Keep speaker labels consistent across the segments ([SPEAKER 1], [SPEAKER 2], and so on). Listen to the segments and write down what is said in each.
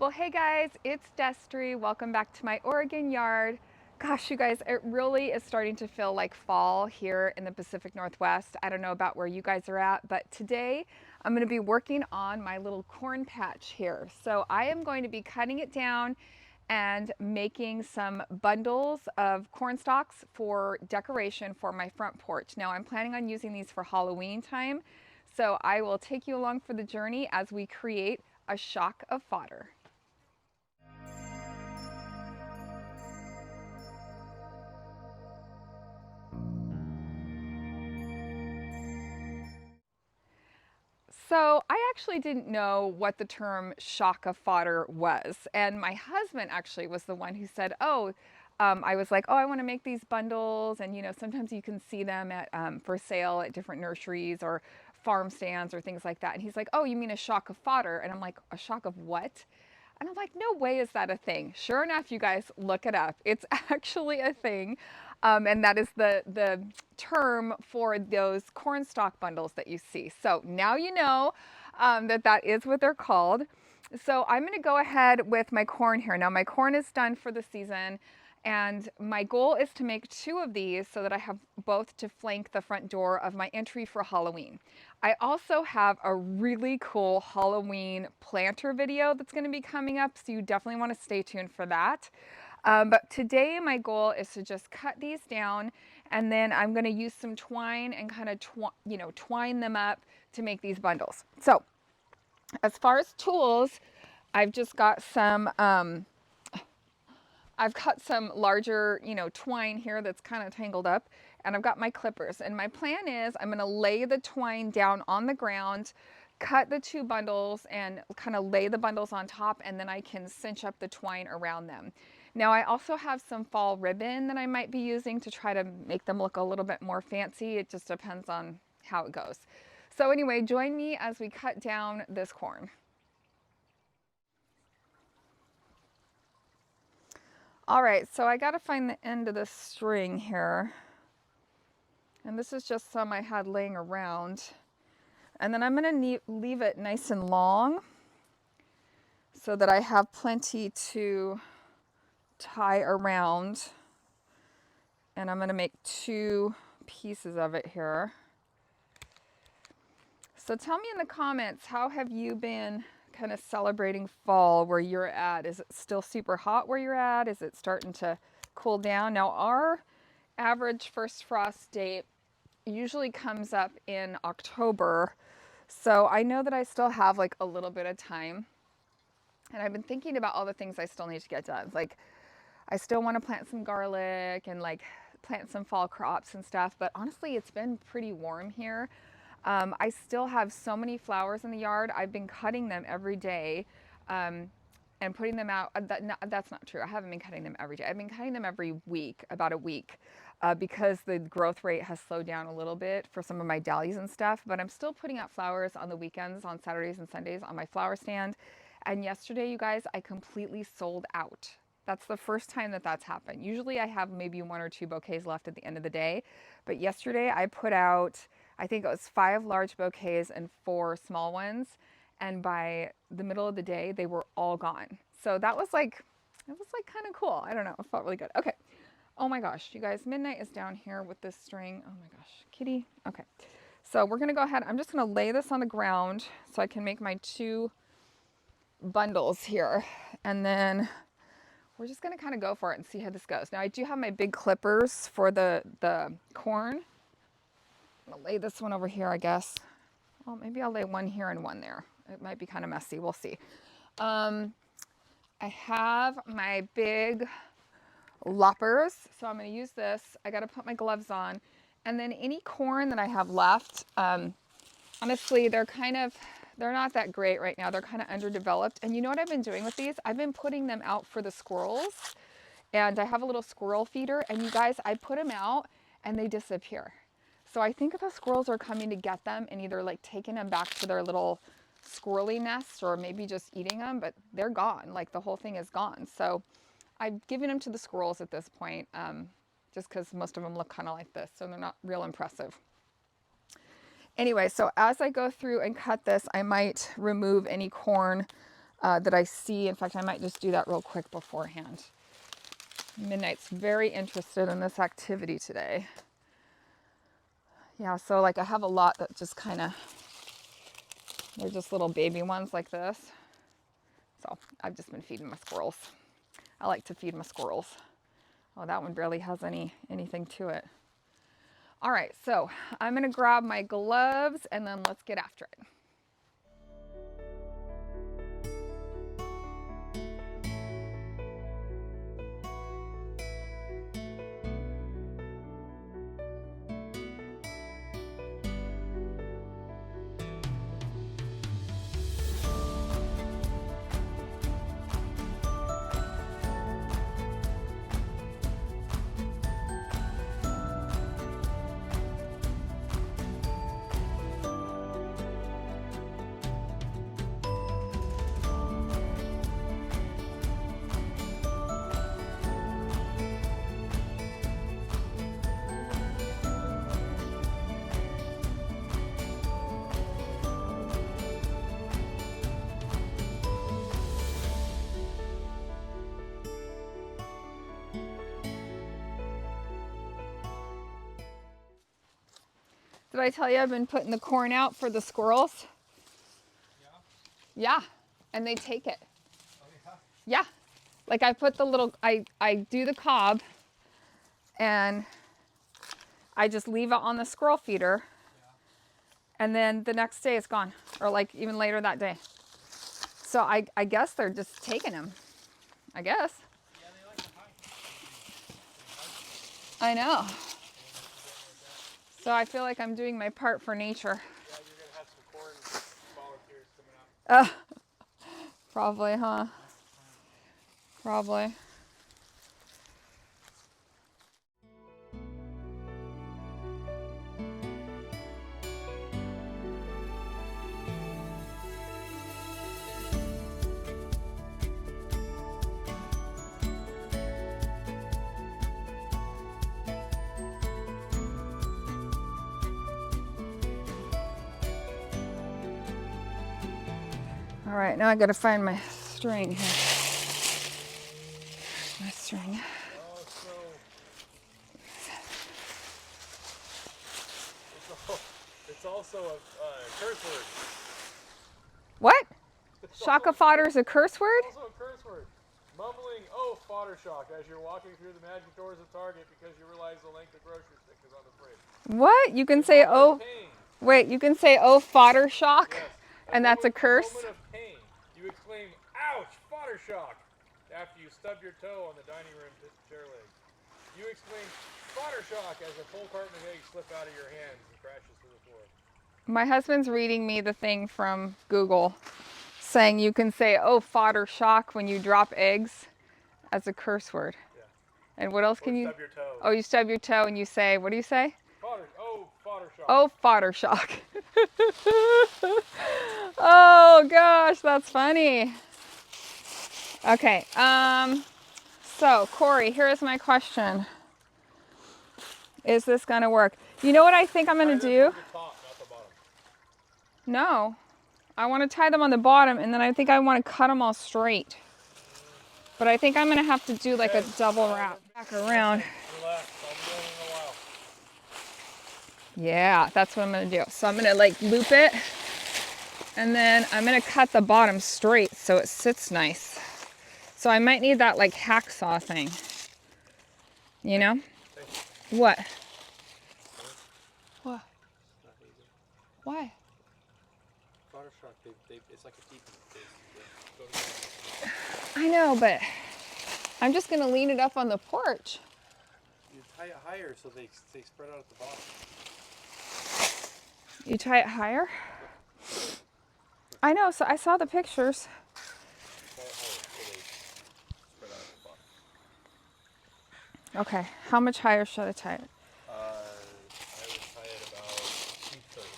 [SPEAKER 1] Well, hey guys, it's Destry. Welcome back to my Oregon yard. Gosh, you guys, it really is starting to feel like fall here in the Pacific Northwest. I don't know about where you guys are at, but today I'm going to be working on my little corn patch here. So I am going to be cutting it down and making some bundles of corn stalks for decoration for my front porch. Now I'm planning on using these for Halloween time. So I will take you along for the journey as we create a shock of fodder. So I actually didn't know what the term shock of fodder was. And my husband actually was the one who said, I was like, oh, I want to make these bundles. And, sometimes you can see them at for sale at different nurseries or farm stands or things like that. And he's like, oh, you mean a shock of fodder? And I'm like, a shock of what? And I'm like, no way is that a thing. Sure enough, you guys, look it up. It's actually a thing. And that is the term for those corn stalk bundles that you see. So now you know that is what they're called. So I'm going to go ahead with my corn here. Now my corn is done for the season. And my goal is to make 2 of these so that I have both to flank the front door of my entry for Halloween. I also have a really cool Halloween planter video that's going to be coming up, so you definitely want to stay tuned for that. But today my goal is to just cut these down, and then I'm going to use some twine and kind of twine them up to make these bundles. So as far as tools, I've just got some I've cut some larger, twine here that's kind of tangled up, and I've got my clippers. And my plan is I'm going to lay the twine down on the ground, cut the 2 bundles and kind of lay the bundles on top, and then I can cinch up the twine around them. Now I also have some fall ribbon that I might be using to try to make them look a little bit more fancy. It just depends on how it goes. So anyway, join me as we cut down this corn. All right, so I gotta find the end of this string here. And this is just some I had laying around. And then I'm gonna leave it nice and long so that I have plenty to tie around. And I'm gonna make 2 pieces of it here. So tell me in the comments, how have you been kind of celebrating fall where you're at? Is it still super hot where you're at? Is it starting to cool down? Now our average first frost date usually comes up in October. So I know that I still have like a little bit of time. And I've been thinking about all the things I still need to get done. Like I still want to plant some garlic and like plant some fall crops and stuff. But honestly, it's been pretty warm here. I still have so many flowers in the yard. I've been cutting them every day and putting them out. That's not true. I haven't been cutting them every day. I've been cutting them every week, about a week, because the growth rate has slowed down a little bit for some of my dahlias and stuff. But I'm still putting out flowers on the weekends, on Saturdays and Sundays on my flower stand. And yesterday, you guys, I completely sold out. That's the first time that that's happened. Usually I have maybe 1 or 2 bouquets left at the end of the day. But yesterday I put out, I think it was 5 large bouquets and 4 small ones. And by the middle of the day, they were all gone. So that was like, it was like kind of cool. I don't know. It felt really good. Okay. Oh my gosh, you guys, Midnight is down here with this string. Oh my gosh, kitty. Okay. So we're going to go ahead. I'm just going to lay this on the ground so I can make my 2 bundles here. And then we're just going to kind of go for it and see how this goes. Now I do have my big clippers for the corn. I'm going to lay this one over here, I guess. Well, maybe I'll lay one here and one there. It might be kind of messy. We'll see. I have my big loppers, so I'm going to use this. I got to put my gloves on. And then any corn that I have left, honestly, they're not that great right now. They're kind of underdeveloped. And you know what I've been doing with these? I've been putting them out for the squirrels. And I have a little squirrel feeder. And you guys, I put them out and they disappear. So I think the squirrels are coming to get them and either like taking them back to their little squirrely nests or maybe just eating them, but they're gone. Like the whole thing is gone. So I've given them to the squirrels at this point, just because most of them look kind of like this. So they're not real impressive. Anyway, so as I go through and cut this, I might remove any corn that I see. In fact, I might just do that real quick beforehand. Midnight's very interested in this activity today. Yeah, so like I have a lot that just kind of, they're just little baby ones like this. So I've just been feeding my squirrels. I like to feed my squirrels. Oh, that one barely has anything to it. All right, so I'm gonna grab my gloves and then let's get after it. Did I tell you I've been putting the corn out for the squirrels? Yeah, and they take it.
[SPEAKER 2] Oh, yeah?
[SPEAKER 1] Yeah, like I put the little, I do the cob and I just leave it on the squirrel feeder, and then the next day it's gone, or like even later that day. So I guess they're just taking them, I guess.
[SPEAKER 2] Yeah, they like to hide.
[SPEAKER 1] I know. So I feel like I'm doing my part for nature.
[SPEAKER 2] Yeah, you're going to have some corn volunteers coming out.
[SPEAKER 1] Probably, huh? Probably. All right, now I gotta find my string here. My string.
[SPEAKER 2] Oh, so it's also a curse word.
[SPEAKER 1] What? Shaka fodder is a curse word?
[SPEAKER 2] Also a curse word. Mumbling, oh, fodder shock, as you're walking through the magic doors of Target because you realize the length of grocery stick is on the fridge.
[SPEAKER 1] What? You can say, oh, wait, you can say, oh, fodder shock?
[SPEAKER 2] Yes.
[SPEAKER 1] And that's a curse?
[SPEAKER 2] A moment of pain. You exclaim, ouch, fodder shock, after you stub your toe on the dining room chair leg. You exclaim, fodder shock, as a full carton of eggs slip out of your hands and crashes to the floor.
[SPEAKER 1] My husband's reading me the thing from Google saying you can say, oh, fodder shock when you drop eggs as a curse word. Yeah. And what else can you?
[SPEAKER 2] Stub your toe.
[SPEAKER 1] Oh, you stub your toe and you say, what do you say?
[SPEAKER 2] Fodder, oh, fodder shock.
[SPEAKER 1] Oh, fodder shock. Oh gosh, that's funny. Okay, so Corey, here's my question. Is this gonna work? You know what I think I'm gonna do?
[SPEAKER 2] The top, not the bottom.
[SPEAKER 1] No, I wanna tie them on the bottom and then I think I wanna cut them all straight. But I think I'm gonna have to do like a double wrap back around.
[SPEAKER 2] Relax, I'll be going in a while.
[SPEAKER 1] Yeah, that's what I'm gonna do. So I'm gonna like loop it and then I'm gonna cut the bottom straight so it sits nice. So I might need that like hacksaw thing. You know? What? What? Why?
[SPEAKER 2] Fodder shock, it's like a teepee.
[SPEAKER 1] I know, but I'm just gonna lean it up on the porch.
[SPEAKER 2] You tie it higher so they spread out at the bottom.
[SPEAKER 1] You tie it higher? I know, so I saw the pictures.
[SPEAKER 2] Tie it higher so they spread out at the bottom.
[SPEAKER 1] Okay, how much higher should I tie it?
[SPEAKER 2] I would tie it about 230.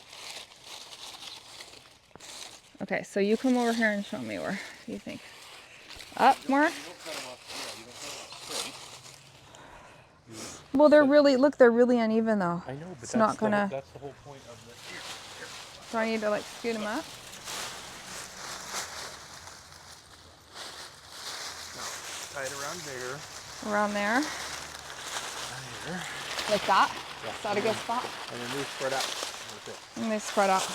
[SPEAKER 1] Okay, so you come over here and show me where you think. Up more?
[SPEAKER 2] You don't cut them off, you don't cut them off straight.
[SPEAKER 1] Well, they're really, look, they're really uneven though.
[SPEAKER 2] I know, but
[SPEAKER 1] it's not gonna.
[SPEAKER 2] That's the whole point of the.
[SPEAKER 1] So I need to like scoot them up?
[SPEAKER 2] Tie it around there.
[SPEAKER 1] Around there.
[SPEAKER 2] There.
[SPEAKER 1] Like that?
[SPEAKER 2] Yeah.
[SPEAKER 1] Is that a good spot?
[SPEAKER 2] And then these spread out. That's it.
[SPEAKER 1] And they spread out.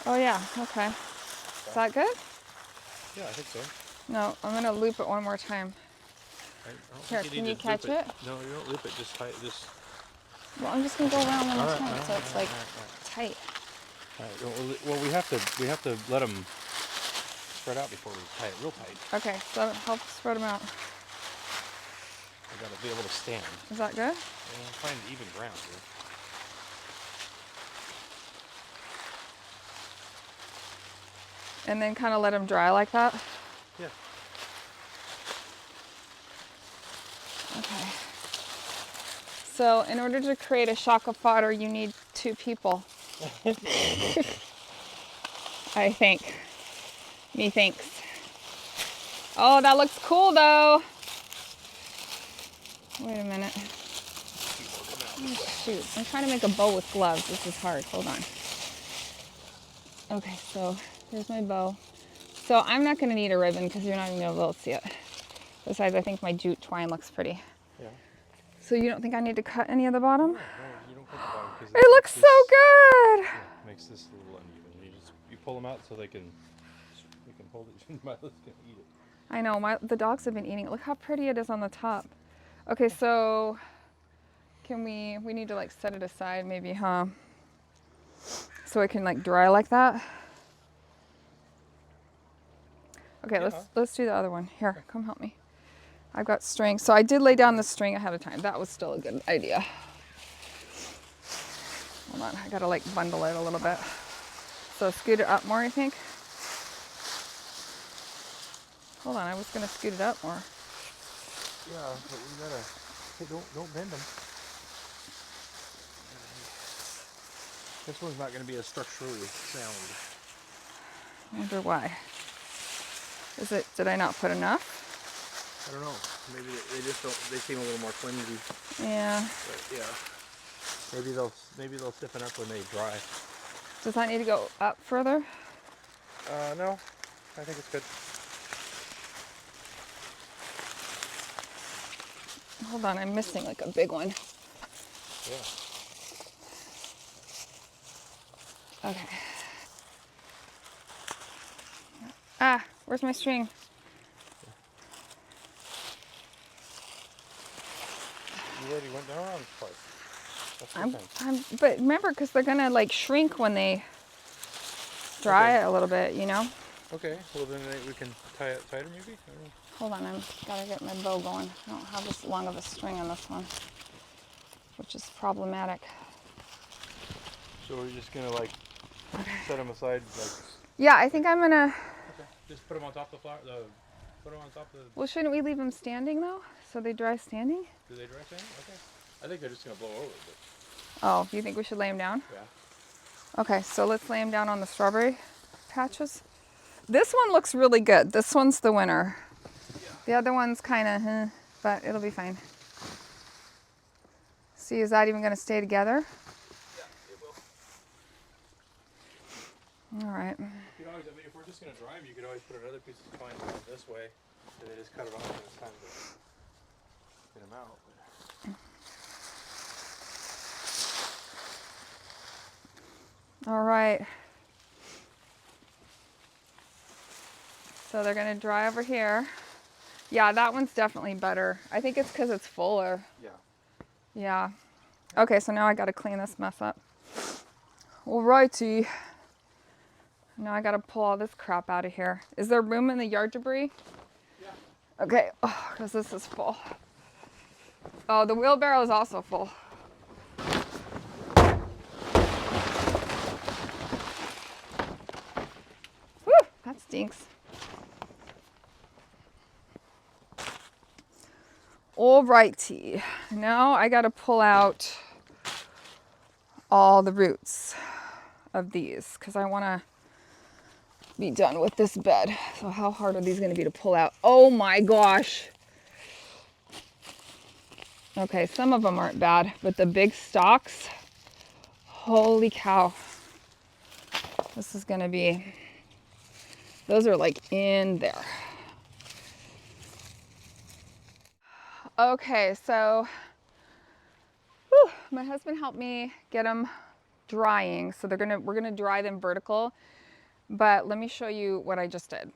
[SPEAKER 1] Oh yeah, okay. Is that good?
[SPEAKER 2] Yeah, I think so.
[SPEAKER 1] No, I'm gonna loop it one more time.
[SPEAKER 2] I don't
[SPEAKER 1] Here,
[SPEAKER 2] think
[SPEAKER 1] can you
[SPEAKER 2] need to
[SPEAKER 1] catch
[SPEAKER 2] loop
[SPEAKER 1] it?
[SPEAKER 2] No, you don't loop it. Just tie it. Just.
[SPEAKER 1] Well, I'm just gonna go around one more
[SPEAKER 2] All right,
[SPEAKER 1] time
[SPEAKER 2] all right,
[SPEAKER 1] so it's
[SPEAKER 2] all right,
[SPEAKER 1] like
[SPEAKER 2] all right.
[SPEAKER 1] tight.
[SPEAKER 2] All right. Well, we have to let them spread out before we tie it real tight.
[SPEAKER 1] Okay, so help spread them out.
[SPEAKER 2] We gotta be able to stand.
[SPEAKER 1] Is that good?
[SPEAKER 2] And find even ground here.
[SPEAKER 1] And then kind of let them dry like that?
[SPEAKER 2] Yeah.
[SPEAKER 1] Okay. So in order to create a shock of fodder, you need 2 people. I think. Methinks. Oh, that looks cool though. Wait a minute. Oh, shoot. I'm trying to make a bow with gloves. This is hard. Hold on. Okay, so here's my bow. So I'm not going to need a ribbon because you're not even going to be able to see it. Besides, I think my jute twine looks pretty.
[SPEAKER 2] Yeah.
[SPEAKER 1] So you don't think I need to cut any of the bottom?
[SPEAKER 2] No, you don't cut the bottom because
[SPEAKER 1] It looks so good.
[SPEAKER 2] Yeah, makes this a little uneven. You pull them out so they can hold it. Mila's gonna eat it.
[SPEAKER 1] I know, the dogs have been eating it. Look how pretty it is on the top. Okay, so can we need to like set it aside maybe, huh? So it can like dry like that. Okay,
[SPEAKER 2] Yeah.
[SPEAKER 1] let's do the other one. Here, come help me. I've got string. So I did lay down the string ahead of time. That was still a good idea. Hold on, I gotta like bundle it a little bit. So scoot it up more, I think. Hold on, I was gonna scoot it up more.
[SPEAKER 2] Yeah, but we gotta. Hey, don't bend them. This one's not gonna be as structurally sound.
[SPEAKER 1] I wonder why. Did I not put enough?
[SPEAKER 2] I don't know. Maybe they just don't. They seem a little more flimsy.
[SPEAKER 1] Yeah.
[SPEAKER 2] But yeah. Maybe they'll stiffen up when they dry.
[SPEAKER 1] Does that need to go up further?
[SPEAKER 2] No. I think it's good.
[SPEAKER 1] Hold on, I'm missing like a big one.
[SPEAKER 2] Yeah.
[SPEAKER 1] Okay. Ah, where's my string?
[SPEAKER 2] You already went down around this part.
[SPEAKER 1] But remember, because they're gonna like shrink when they dry it a little bit, you know?
[SPEAKER 2] Okay, well then we can tie it tighter maybe?
[SPEAKER 1] Hold on, I've gotta get my bow going. I don't have this long of a string on this one, which is problematic.
[SPEAKER 2] So we're just gonna like set them aside like...
[SPEAKER 1] Yeah, I think I'm gonna...
[SPEAKER 2] Okay, just put them on top of the flower, put them on top of the...
[SPEAKER 1] Well, shouldn't we leave them standing though? So they dry standing?
[SPEAKER 2] Do they dry standing? Okay. I think they're just gonna blow over, but...
[SPEAKER 1] Oh, you think we should lay them down?
[SPEAKER 2] Yeah.
[SPEAKER 1] Okay, so let's lay them down on the strawberry patches. This one looks really good. This one's the winner.
[SPEAKER 2] Yeah.
[SPEAKER 1] The other one's kind of, but it'll be fine. See, is that even going to stay together?
[SPEAKER 2] Yeah, it will.
[SPEAKER 1] All right.
[SPEAKER 2] You could always, I mean, if we're just gonna dry them, you could always put another piece of twine around this way, and then just cut it off when it's time to get them out.
[SPEAKER 1] All right. So they're going to dry over here. Yeah, that one's definitely better. I think it's because it's fuller.
[SPEAKER 2] Yeah.
[SPEAKER 1] Yeah. Okay, so now I got to clean this mess up. All righty. Now I got to pull all this crap out of here. Is there room in the yard debris?
[SPEAKER 2] Yeah.
[SPEAKER 1] Okay, because this is full. Oh, the wheelbarrow is also full. Whew, that stinks. Alrighty, now I gotta pull out all the roots of these because I wanna be done with this bed. So how hard are these gonna be to pull out? Oh my gosh. Okay, some of them aren't bad, but the big stalks, holy cow. This is gonna be, those are like in there. Okay, so whew, my husband helped me get them drying. So we're gonna dry them vertical, but let me show you what I just did.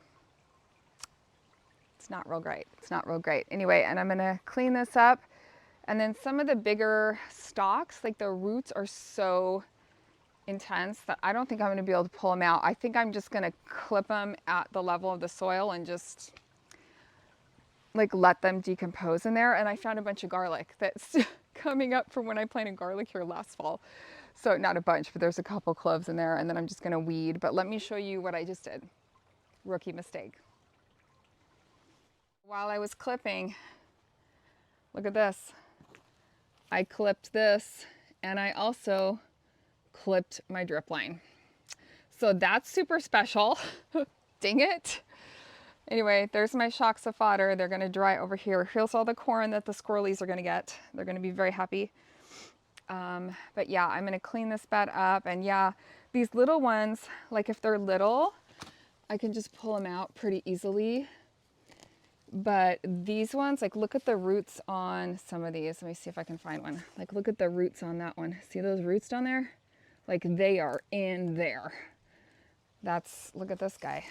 [SPEAKER 1] It's not real great. It's not real great. Anyway, and I'm gonna clean this up. And then some of the bigger stalks, like the roots are so intense that I don't think I'm gonna be able to pull them out. I think I'm just gonna clip them at the level of the soil and just like let them decompose in there. And I found a bunch of garlic that's coming up from when I planted garlic here last fall. So not a bunch, but there's a couple cloves in there, and then I'm just gonna weed. But let me show you what I just did. Rookie mistake. While I was clipping, look at this. I clipped this, and I also clipped my drip line. So that's super special. Dang it. Anyway, there's my shocks of fodder. They're gonna dry over here. Here's all the corn that the squirrelies are gonna get. They're gonna be very happy. But yeah, I'm gonna clean this bed up. And yeah, these little ones, like if they're little, I can just pull them out pretty easily. But these ones, like look at the roots on some of these. Let me see if I can find one. Like look at the roots on that one. See those roots down there? Like they are in there. Look at this guy.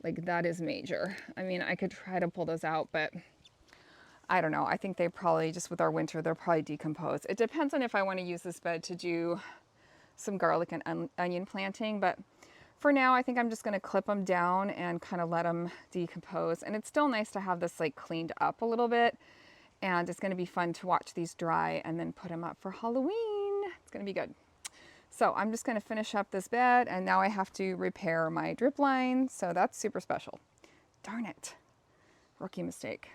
[SPEAKER 1] Like that is major. I mean, I could try to pull those out, but I don't know. I think they probably, just with our winter, they'll probably decompose. It depends on if I want to use this bed to do some garlic and onion planting, but for now, I think I'm just gonna clip them down and kind of let them decompose. And it's still nice to have this like cleaned up a little bit. And it's gonna be fun to watch these dry and then put them up for Halloween. It's gonna be good. So I'm just gonna finish up this bed, and now I have to repair my drip line. So that's super special. Darn it, rookie mistake.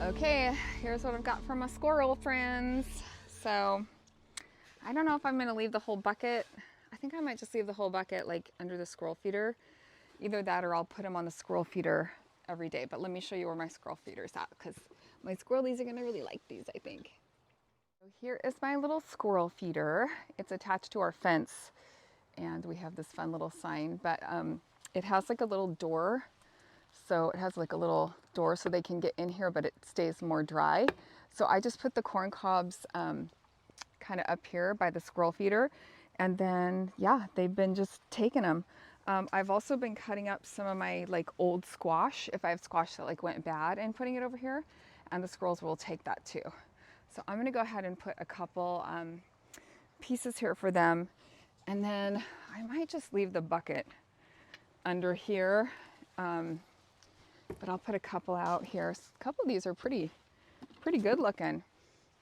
[SPEAKER 1] Okay, here's what I've got from my squirrel friends. So I don't know if I'm gonna leave the whole bucket. I think I might just leave the whole bucket like under the squirrel feeder. Either that or I'll put them on the squirrel feeder every day. But let me show you where my squirrel feeder's at, because my squirrelies are gonna really like these, I think. So here is my little squirrel feeder. It's attached to our fence, and we have this fun little sign, but it has like a little door. So it has like a little door so they can get in here, but it stays more dry. So I just put the corn cobs kind of up here by the squirrel feeder. And then, yeah, they've been just taking them. I've also been cutting up some of my like old squash, if I have squash that like went bad, and putting it over here. And the squirrels will take that too. So I'm gonna go ahead and put a couple pieces here for them. And then I might just leave the bucket under here. But I'll put a couple out here. A couple of these are pretty good looking.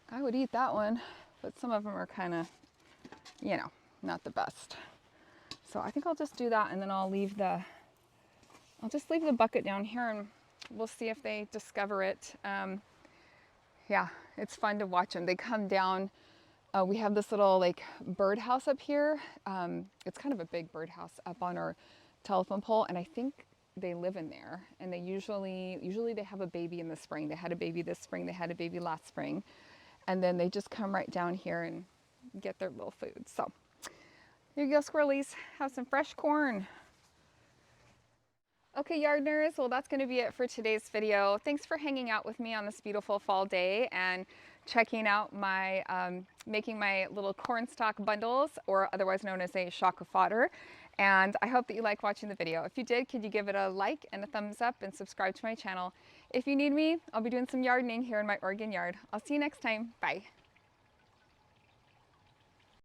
[SPEAKER 1] I would eat that one, but some of them are kind of, you know, not the best. So I think I'll just do that, and then I'll just leave the bucket down here, and we'll see if they discover it. Yeah, it's fun to watch them. They come down. We have this little like birdhouse up here. It's kind of a big birdhouse up on our telephone pole, and I think they live in there, and they usually they have a baby in the spring. They had a baby this spring, they had a baby last spring, and then they just come right down here and get their little food. So here you go, squirrelies, have some fresh corn. Okay, Yardners, well that's going to be it for today's video. Thanks for hanging out with me on this beautiful fall day and checking out my making my little corn stalk bundles, or otherwise known as a shock of fodder. And I hope that you like watching the video. If you did, could you give it a like and a thumbs up and subscribe to my channel? If you need me, I'll be doing some yardening here in my Oregon yard. I'll see you next time. Bye.